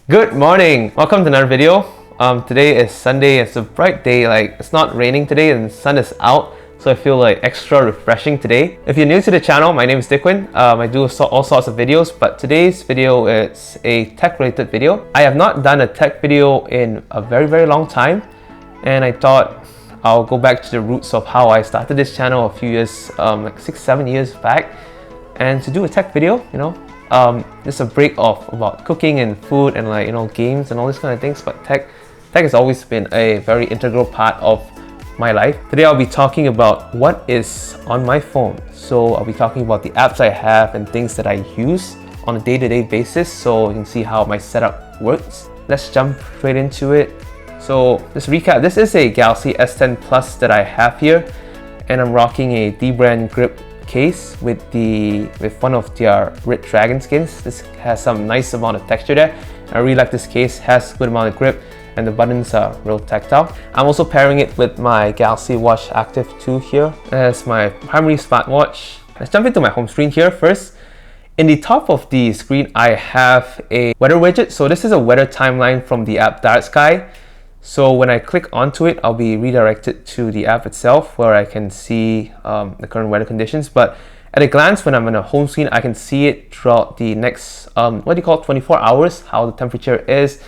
Good morning! Welcome to another video. Today is Sunday. It's a bright day. It's not raining today and the sun is out, so I feel extra refreshing today. If you're new to the channel, my name is Dickwin. I do all sorts of videos, but today's video is a tech-related video. I have not done a tech video in a very long time, and I thought I'll go back to the roots of how I started this channel a few years, like 6-7 years back, and to do a tech video, just a break of about cooking and food and games and all these kind of things. But tech has always been a very integral part of my life. Today I'll be talking about what is on my phone. So I'll be talking about the apps I have and things that I use on a day-to-day basis, so you can see how my setup works. Let's jump straight into it. So just recap, this is a Galaxy S10 Plus that I have here, and I'm rocking a D-brand grip case with one of their red dragon skins. This has some nice amount of texture there. I really like this case, has a good amount of grip, and the buttons are real tactile. I'm also pairing it with my Galaxy Watch Active 2 here as my primary smartwatch. Let's jump into my home screen here first. In the top of the screen, I have a weather widget. So this is a weather timeline from the app Dark Sky. So when I click onto it, I'll be redirected to the app itself where I can see the current weather conditions. But at a glance, when I'm on a home screen, I can see it throughout the next, 24 hours, how the temperature is.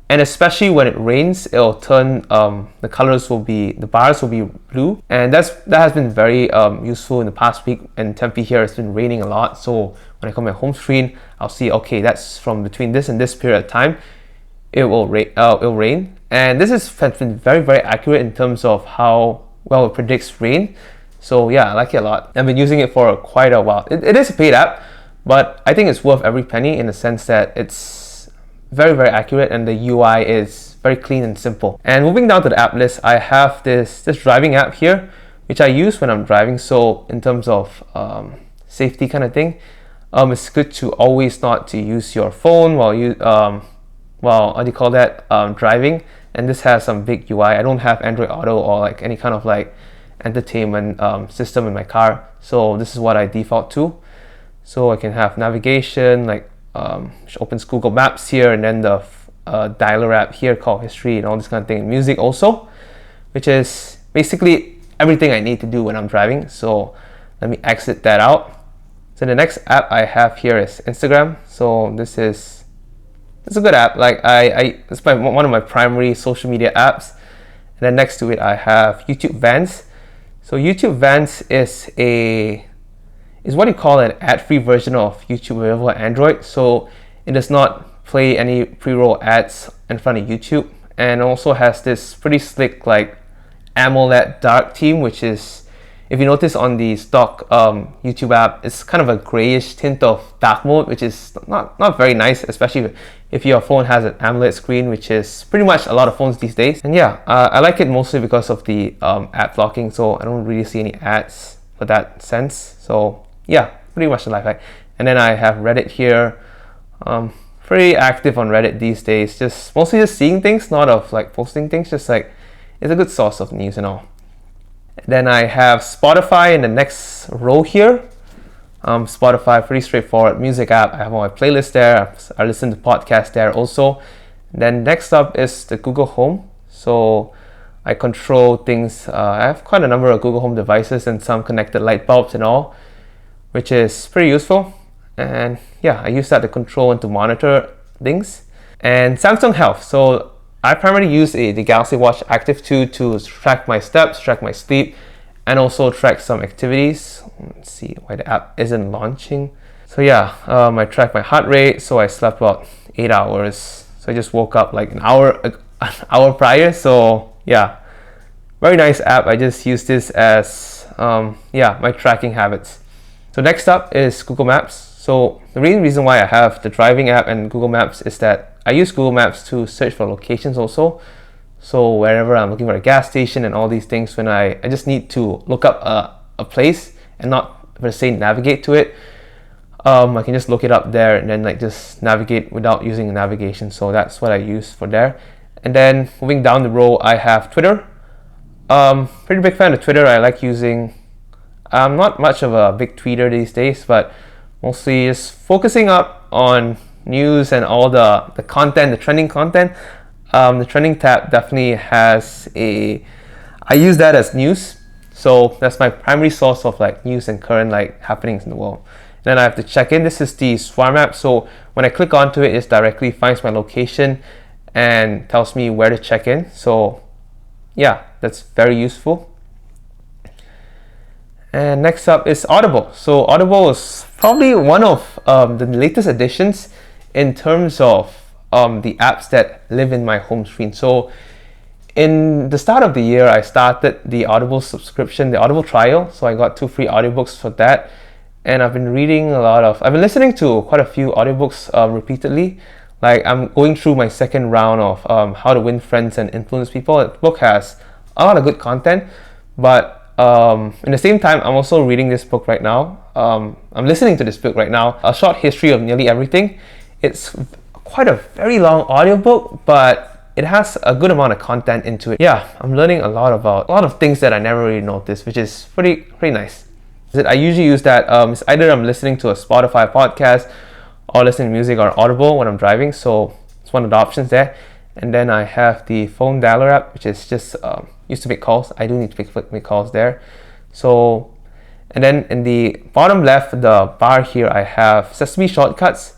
And especially when it rains, it'll turn, the bars will be blue. And that has been very useful in the past week. And Tempe here has been raining a lot. So when I come to my home screen, I'll see, okay, that's from between this and this period of time, it will rain. And this has been very accurate in terms of how well it predicts rain. So yeah, I like it a lot. I've been using it for quite a while. It is a paid app, but I think it's worth every penny in the sense that it's very accurate and the UI is very clean and simple. And moving down to the app list, I have this driving app here, which I use when I'm driving. So in terms of safety kind of thing, it's good to always not to use your phone while you driving. And this has some big UI. I don't have Android Auto or any kind of entertainment system in my car, so this is what I default to. So I can have navigation, which opens Google Maps here, and then the dialer app here called History and all this kind of thing. Music also, which is basically everything I need to do when I'm driving. So let me exit that out. So the next app I have here is Instagram. So it's a good app. It's one of my primary social media apps. And then next to it, I have YouTube Vanced. So YouTube Vanced is what you call an ad-free version of YouTube available on Android. So it does not play any pre-roll ads in front of YouTube, and also has this pretty slick AMOLED dark theme, which is, if you notice on the stock YouTube app, it's kind of a grayish tint of dark mode, which is not very nice, especially if your phone has an AMOLED screen, which is pretty much a lot of phones these days. And yeah, I like it mostly because of the ad blocking, so I don't really see any ads for that sense. So yeah, pretty much I like. And then I have Reddit here. Pretty active on Reddit these days, mostly just seeing things, not of posting things, it's a good source of news and all. Then I have Spotify in the next row here. Spotify, pretty straightforward music app. I have all my playlists there. I listen to podcasts there also. Then next up is the Google Home. So I control things. I have quite a number of Google Home devices and some connected light bulbs and all, which is pretty useful. And yeah, I use that to control and to monitor things. And Samsung Health. So I primarily use the Galaxy Watch Active 2 to track my steps, track my sleep, and also track some activities. Let's see why the app isn't launching. So yeah, I track my heart rate. So I slept about 8 hours. So I just woke up an hour prior. So yeah, very nice app. I just use this as my tracking habits. So next up is Google Maps. So the main reason why I have the driving app and Google Maps is that I use Google Maps to search for locations also. So wherever I'm looking for a gas station and all these things, when I just need to look up a place and not per se navigate to it, I can just look it up there and then just navigate without using navigation. So that's what I use for there. And then moving down the row, I have Twitter. Pretty big fan of Twitter. I like using, I'm not much of a big tweeter these days, but mostly just focusing up on news and all the content, the trending content, the trending tab definitely has I use that as news. So that's my primary source of like news and current like happenings in the world. Then I have to check in. This is the Swarm app. So when I click onto it, it directly finds my location and tells me where to check in. So yeah, that's very useful. And next up is Audible. So Audible is probably one of the latest additions in terms of the apps that live in my home screen. So in the start of the year, I started the Audible subscription, the Audible trial. So I got 2 free audiobooks for that. And I've been listening to quite a few audiobooks repeatedly. Like I'm going through my second round of How to Win Friends and Influence People. The book has a lot of good content, but in the same time, I'm also reading this book right now. I'm listening to this book right now, A Short History of Nearly Everything. It's quite a very long audiobook, but it has a good amount of content into it. Yeah, I'm learning a lot of things that I never really noticed, which is pretty nice. I usually use that, it's either I'm listening to a Spotify podcast or listening to music or Audible when I'm driving, so it's one of the options there. And then I have the phone dialer app, which is just used to make calls. I do need to make calls there. So, and then in the bottom left, the bar here, I have Sesame Shortcuts,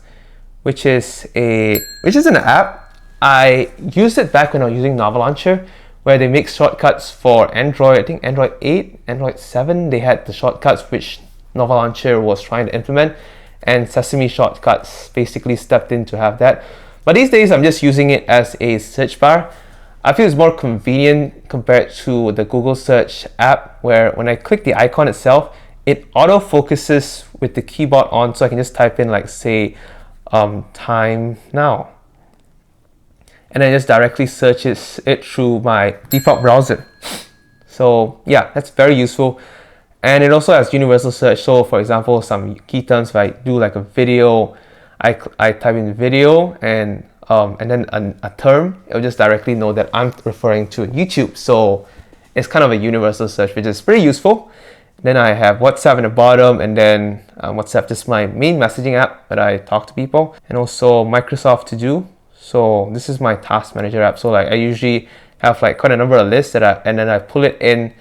which is an app. I used it back when I was using Novel Launcher, where they make shortcuts for Android. I think Android 8, Android 7, they had the shortcuts which Novel Launcher was trying to implement, and Sesame Shortcuts basically stepped in to have that. But these days, I'm just using it as a search bar. I feel it's more convenient compared to the Google Search app, where when I click the icon itself, it auto-focuses with the keyboard on, so I can just type in like, say, time now. And then it just directly searches it through my default browser. So yeah, that's very useful. And it also has universal search. So for example, some key terms, if I do like a video, I type in video and then a term, it'll just directly know that I'm referring to YouTube. So it's kind of a universal search, which is pretty useful. Then I have WhatsApp in the bottom, and then WhatsApp, just my main messaging app that I talk to people, and also Microsoft To Do. So this is my task manager app. So like I usually have like quite a number of lists and then I pull it in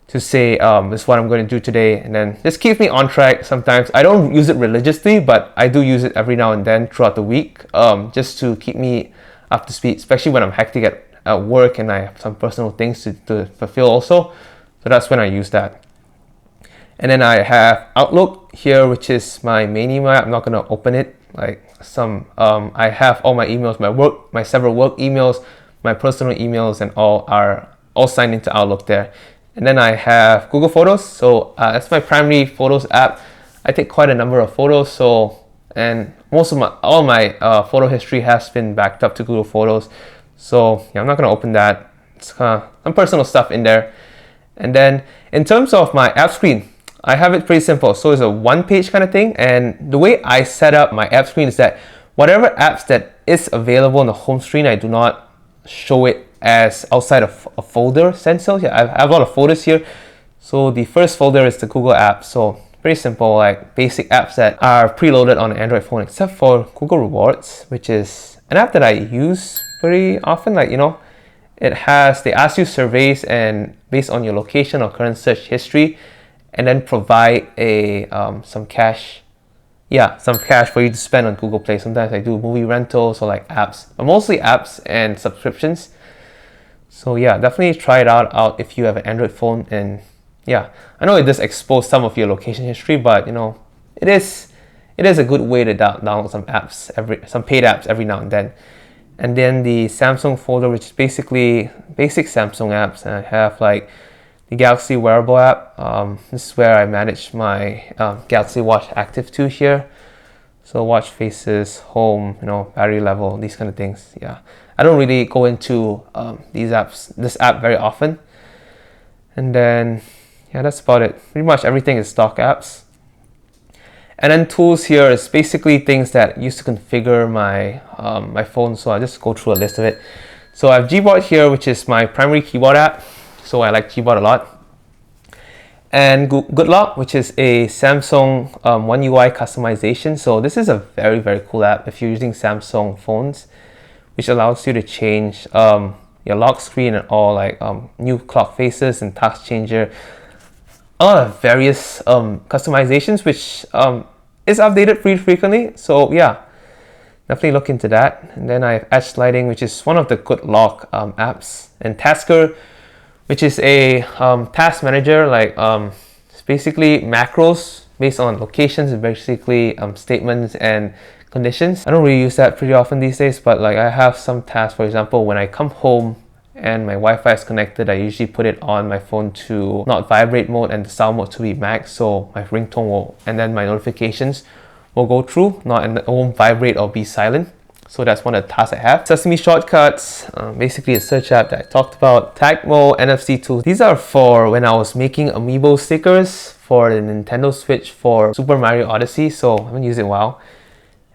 to say this is what I'm going to do today, and then this keeps me on track. Sometimes I don't use it religiously, but I do use it every now and then throughout the week, just to keep me up to speed, especially when I'm hectic at work and I have some personal things to fulfill also. So that's when I use that. And then I have Outlook here, which is my main email. I'm not going to open it. Like I have all my emails, my several work emails, my personal emails, and all are all signed into Outlook there. And then I have Google Photos. So that's my primary photos app. I take quite a number of photos. So, and all my photo history has been backed up to Google Photos. So yeah, I'm not going to open that. It's kind of some personal stuff in there. And then in terms of my app screen, I have it pretty simple. So it's a one-page kind of thing. And the way I set up my app screen is that whatever apps that is available on the home screen, I do not show it as outside of a folder sense. So yeah, I have a lot of folders here. So the first folder is the Google app. So pretty simple, like basic apps that are preloaded on an Android phone, except for Google Rewards, which is an app that I use pretty often. Like, they ask you surveys and based on your location or current search history, and then provide some cash for you to spend on Google Play. Sometimes I do movie rentals or like apps, but mostly apps and subscriptions. So yeah, definitely try it out if you have an Android phone. And yeah, I know it does expose some of your location history, but it is a good way to download some paid apps every now and then. And then the Samsung folder, which is basically basic Samsung apps, and I have like the Galaxy wearable app. This is where I manage my Galaxy Watch Active 2 here. So watch faces, home, battery level, these kind of things. Yeah, I don't really go into this app very often. And then yeah, that's about it. Pretty much everything is stock apps. And then tools here is basically things that used to configure my my phone. So I'll just go through a list of it. So I have Gboard here, which is my primary keyboard app. So I like Gboard a lot. and Good Lock, which is a Samsung One UI customization. So this is a very, very cool app if you're using Samsung phones, which allows you to change your lock screen and all like new clock faces and task changer. A lot of various customizations, which is updated pretty frequently. So yeah, definitely look into that. And then I have Edge Sliding, which is one of the Good Lock apps, and Tasker, which is a task manager. Like it's basically macros based on locations and basically statements and conditions. I don't really use that pretty often these days, but like I have some tasks. For example, when I come home and my Wi-Fi is connected, I usually put it on my phone to not vibrate mode and the sound mode to be max, so my ringtone will, and then my notifications will go through, and it won't vibrate or be silent. So that's one of the tasks I have. Sesame Shortcuts, basically a search app that I talked about. Tagmo, NFC tools. These are for when I was making amiibo stickers for the Nintendo Switch for Super Mario Odyssey, so I haven't used it in a while.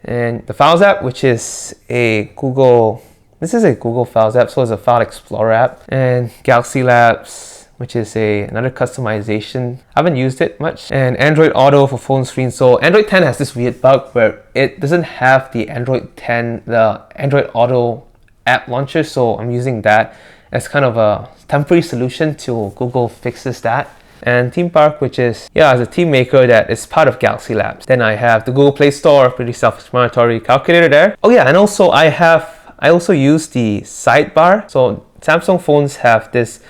And the Files app, which is a Google Files app, so it's a file explorer app. And Galaxy Labs, which is another customization. I haven't used it much. And Android Auto for phone screen. So Android 10 has this weird bug where it doesn't have the Android Auto app launcher, so I'm using that as kind of a temporary solution till Google fixes that. And Theme Park, which is, as a theme maker that is part of Galaxy Labs. Then I have the Google Play Store, pretty self-explanatory, calculator there. Oh yeah, and also I also use the sidebar. So Samsung phones have this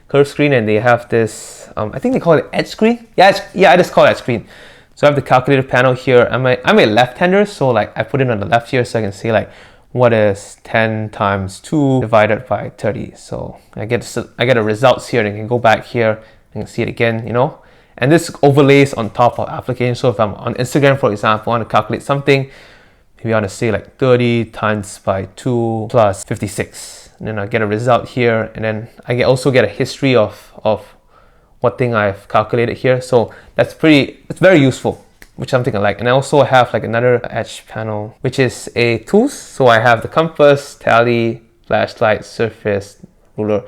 curved screen and they have this, I think they call it edge screen. I just call it edge screen. So I have the calculator panel here. I'm a left-hander, so like I put it on the left here so I can see like what is 10 times 2 divided by 30. So I get the results here, and I can go back here and see it again, And this overlays on top of applications. So if I'm on Instagram, for example, I want to calculate something, maybe I want to say like 30 times by 2 plus 56. And then I get a result here, and then I also get a history of what thing I've calculated here. So it's very useful, which is something I like. And I also have like another edge panel, which is a tools. So I have the compass, tally, flashlight, surface, ruler.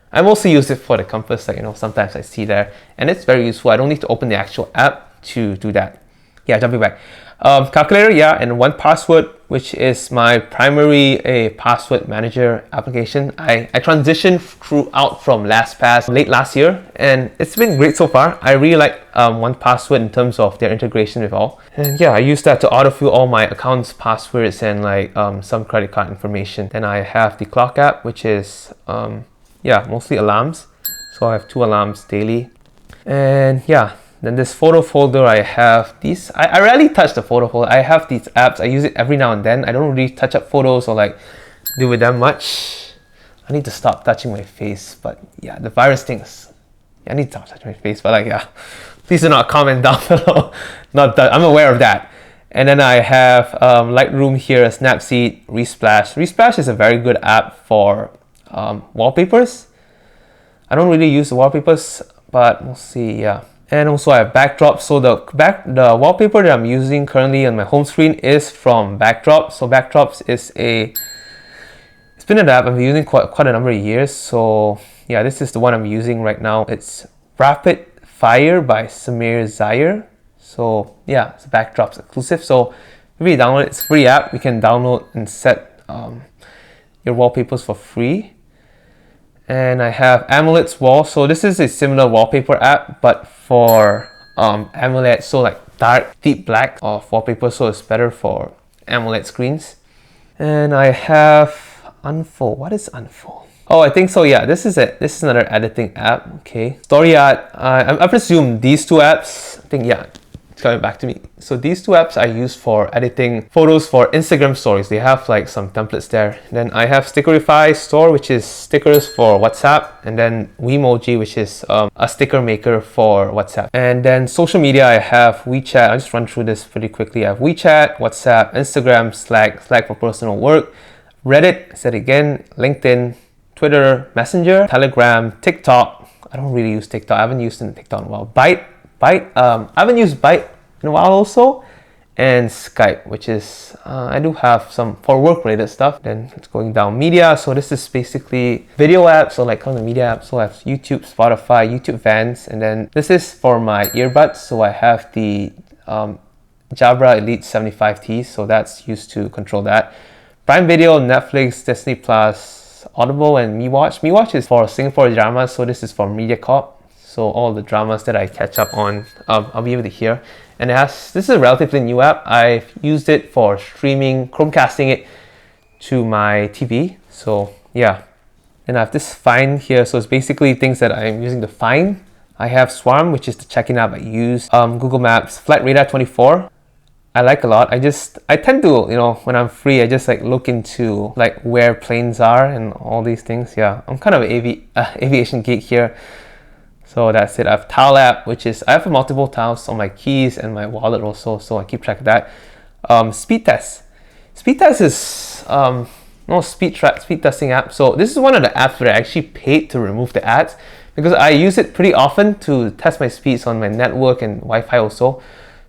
I mostly use it for the compass, like sometimes I see there, and it's very useful. I don't need to open the actual app to do that. Jumping back. Calculator, and 1Password, which is my primary password manager application. I transitioned out from LastPass late last year, and it's been great so far. I really like 1Password in terms of their integration with all. And I use that to autofill all my accounts, passwords, and like some credit card information. Then I have the Clock app, which is mostly alarms. So I have 2 alarms daily. And then this photo folder, I have these. I rarely touch the photo folder. I have these apps. I use it every now and then. I don't really touch up photos or like do with them much. I need to stop touching my face, but the virus things. I need to stop touching my face, but please do not comment down below. Not that I'm aware of that. And then I have Lightroom here, Snapseed, Resplash. Resplash is a very good app for wallpapers. I don't really use the wallpapers, but we'll see. And also I have Backdrop. So the wallpaper that I'm using currently on my home screen is from Backdrop. So Backdrops is it's been an app I've been using quite a number of years. So this is the one I'm using right now. It's Rapid Fire by Samir Zaire. So it's a Backdrops exclusive. So if you download it, it's a free app. You can download and set your wallpapers for free. And I have Amulet's Wall. So this is a similar wallpaper app, but for Amulet, so like dark, deep black of wallpaper, so it's better for Amulet screens. And I have Unfold. What is Unfold? Oh, I think so. This is it. This is another editing app. Okay. StoryArt. I presume these 2 apps. I think it's coming back to me. So these 2 apps I use for editing photos for Instagram stories. They have like some templates there. Then I have Stickerify Store, which is stickers for WhatsApp, and then Wemoji, which is a sticker maker for WhatsApp. And then social media, I have WeChat. I'll just run through this pretty quickly. I have WeChat, WhatsApp, Instagram, Slack for personal work, Reddit, I said again, LinkedIn, Twitter, Messenger, Telegram, TikTok. I don't really use TikTok. I haven't used TikTok in a while. Byte. I haven't used Byte in a while also. and Skype, which is I do have some for work related stuff. Then it's going down media, so this is basically video apps, so like kind of media apps. So I have YouTube, Spotify, YouTube Vanced, and then this is for my earbuds. So I have the Jabra Elite 75T, so that's used to control that. Prime Video, Netflix, Disney Plus, Audible, and MeWatch. MeWatch is for Singapore dramas, so this is for MediaCorp. So all the dramas that I catch up on, I'll be able to hear. And this is a relatively new app. I've used it for streaming, Chromecasting it to my TV. So yeah. And I have this Find here. So it's basically things that I'm using to find. I have Swarm, which is the check-in app I use. Google Maps, Flight Radar 24. I like a lot. I tend to, when I'm free, I just like look into like where planes are and all these things. Yeah, I'm kind of an aviation geek here. So that's it. I have Tile app, which is, I have multiple tiles on my keys and my wallet also, so I keep track of that. Speed test. Speed test is speed testing app. So this is one of the apps where I actually paid to remove the ads because I use it pretty often to test my speeds on my network and Wi-Fi also.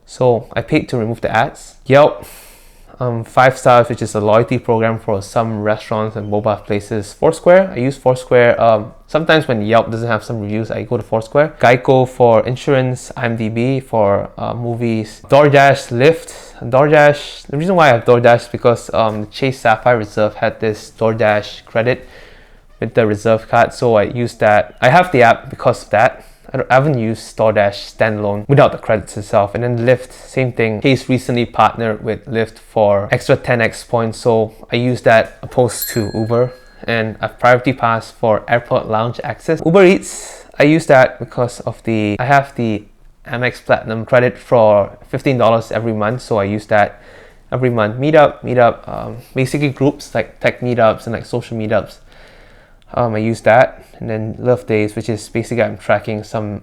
So I paid to remove the ads. Yelp. 5 stars, which is a loyalty program for some restaurants and mobile places. Foursquare, I use Foursquare. Sometimes when Yelp doesn't have some reviews, I go to Foursquare. Geico for insurance, IMDb for movies. DoorDash, Lyft. DoorDash, the reason why I have DoorDash is because the Chase Sapphire Reserve had this DoorDash credit with the Reserve card, so I use that. I have the app because of that. I haven't used DoorDash standalone without the credits itself. And then Lyft, same thing. Chase recently partnered with Lyft for extra 10x points, so I use that opposed to Uber. And a priority pass for airport lounge access. Uber Eats, I use that because of I have the Amex Platinum credit for $15 every month, so I use that every month. Meetup, basically groups like tech meetups and like social meetups. I use that. And then Love Days, which is basically I'm tracking some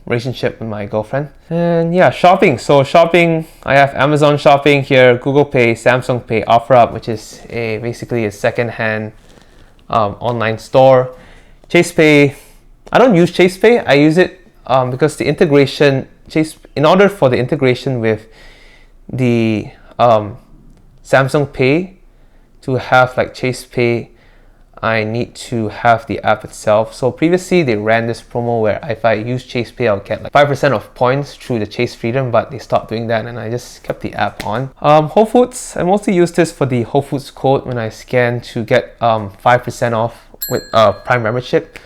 relationship with my girlfriend. And yeah, shopping. So shopping, I have Amazon Shopping here, Google Pay, Samsung Pay, OfferUp, which is basically a second-hand online store. Chase Pay, I don't use Chase Pay. I use it because the integration, in order for the integration with the Samsung Pay to have like Chase Pay, I need to have the app itself. So previously they ran this promo where if I use Chase Pay, I'll get like 5% of points through the Chase Freedom, but they stopped doing that and I just kept the app on. Whole Foods, I mostly use this for the Whole Foods code when I scan to get 5% off with Prime membership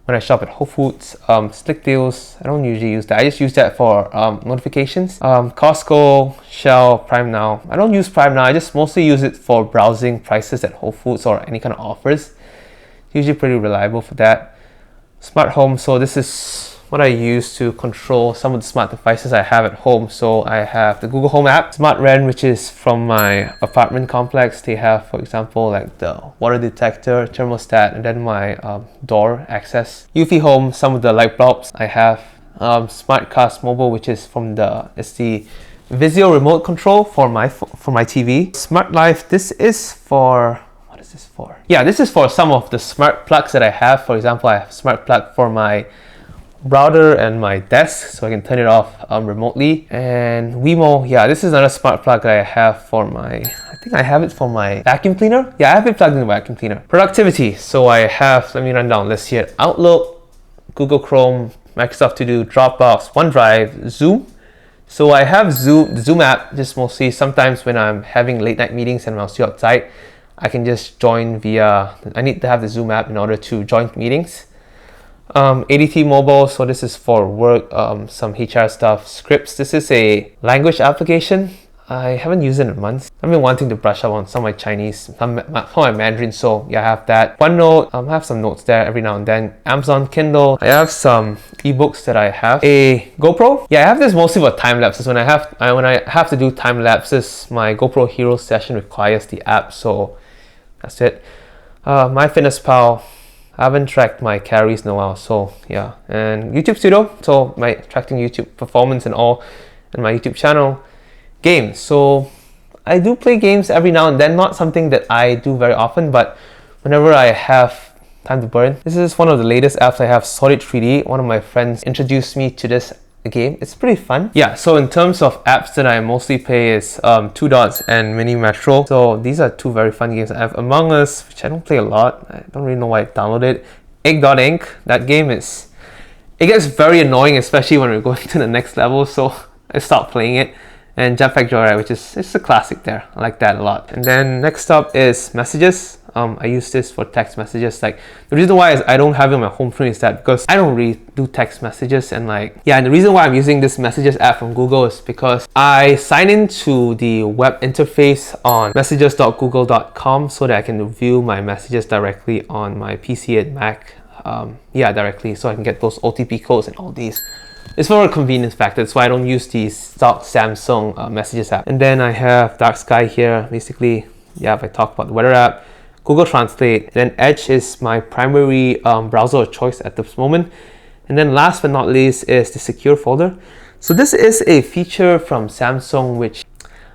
when I shop at Whole Foods. Slick Deals, I don't usually use that. I just use that for notifications. Costco, Shell, Prime Now. I don't use Prime Now. I just mostly use it for browsing prices at Whole Foods or any kind of offers. Usually pretty reliable for that. Smart home, so this is what I use to control some of the smart devices I have at home. So I have the Google Home app, Smart Rent, which is from my apartment complex. They have, for example, like the water detector, thermostat, and then my door access. Eufy Home, some of the light bulbs. I have Smart Cast Mobile, which is from it's the Vizio remote control for my TV. Smart Life, this is for, what is this for? Yeah, this is for some of the smart plugs that I have. For example, I have smart plug for my router and my desk, so I can turn it off remotely. And Wemo, yeah, this is another smart plug that I have for I think I have it for my vacuum cleaner. Yeah, I have it plugged in the vacuum cleaner. Productivity, so I have, let me run down list here. Outlook, Google Chrome, Microsoft To Do, Dropbox, OneDrive, Zoom. So I have the Zoom app just mostly sometimes when I'm having late night meetings and I'm still outside, I can just join I need to have the Zoom app in order to join meetings. ADT Mobile, so this is for work, some HR stuff. Scripts, this is a language application. I haven't used it in months. I've been wanting to brush up on some of my Chinese, some of my Mandarin, so yeah, I have that. OneNote, I have some notes there every now and then. Amazon Kindle, I have some ebooks that I have. A GoPro, yeah, I have this mostly for time lapses. When I have to do time lapses, my GoPro Hero session requires the app, so that's it. MyFitnessPal, I haven't tracked my calories in a while, so yeah. And YouTube Studio, so my tracking YouTube performance and all, and my YouTube channel. Games, so I do play games every now and then, not something that I do very often, but whenever I have time to burn. This is one of the latest apps I have, Solid 3D. One of my friends introduced me to this the game. It's pretty fun. Yeah, so in terms of apps that I mostly play is Two Dots and Mini Metro. So these are two very fun games. I have Among Us, which I don't play a lot. I don't really know why I downloaded. Egg.Inc. That game is... It gets very annoying, especially when we're going to the next level, so I stopped playing it. And Jetpack Joyride, which is it's a classic there. I like that a lot. And then next up is Messages. I use this for text messages. Like, the reason why is I don't have it on my home screen is that because I don't really do text messages, and like, yeah, and the reason why I'm using this Messages app from Google is because I sign into the web interface on messages.google.com so that I can view my messages directly on my PC and Mac. Directly, so I can get those OTP codes and all these. It's for a convenience factor. That's why I don't use the stock Samsung Messages app. And then I have Dark Sky here. Basically, yeah, if I talk about the weather app, Google Translate, then Edge is my primary browser of choice at this moment. And then last but not least is the Secure folder. So this is a feature from Samsung which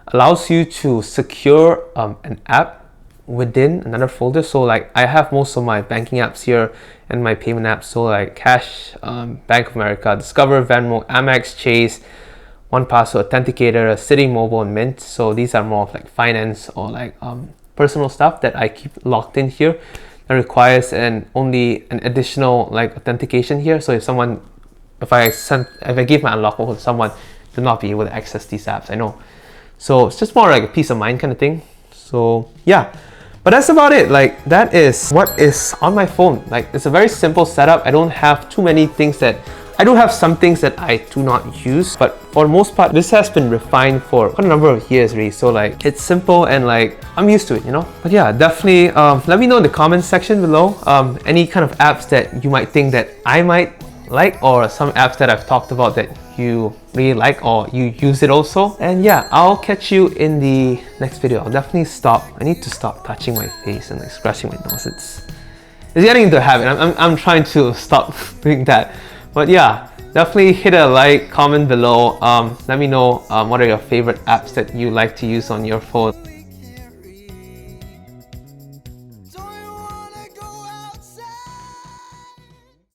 allows you to secure an app within another folder. So like, I have most of my banking apps here and my payment apps. So like Cash, Bank of America, Discover, Venmo, Amex, Chase, 1Password, Authenticator, Citi Mobile, and Mint. So these are more of like finance or like personal stuff that I keep locked in here that requires only an additional like authentication here. So if I give my unlock code to someone, they'll not be able to access these apps. I know. So it's just more like a peace of mind kind of thing. So yeah, but that's about it. Like, that is what is on my phone. Like, it's a very simple setup. I don't have too many things that I do have some things that I do not use, but for the most part, this has been refined for quite a number of years really. So like, it's simple and like, I'm used to it, you know? But yeah, definitely let me know in the comments section below any kind of apps that you might think that I might like, or some apps that I've talked about that you really like or you use it also. And yeah, I'll catch you in the next video. I'll definitely stop. I need to stop touching my face and like scratching my nose. It's getting into a habit. I'm trying to stop doing that. But yeah, definitely hit a like, comment below. Let me know what are your favorite apps that you like to use on your phone.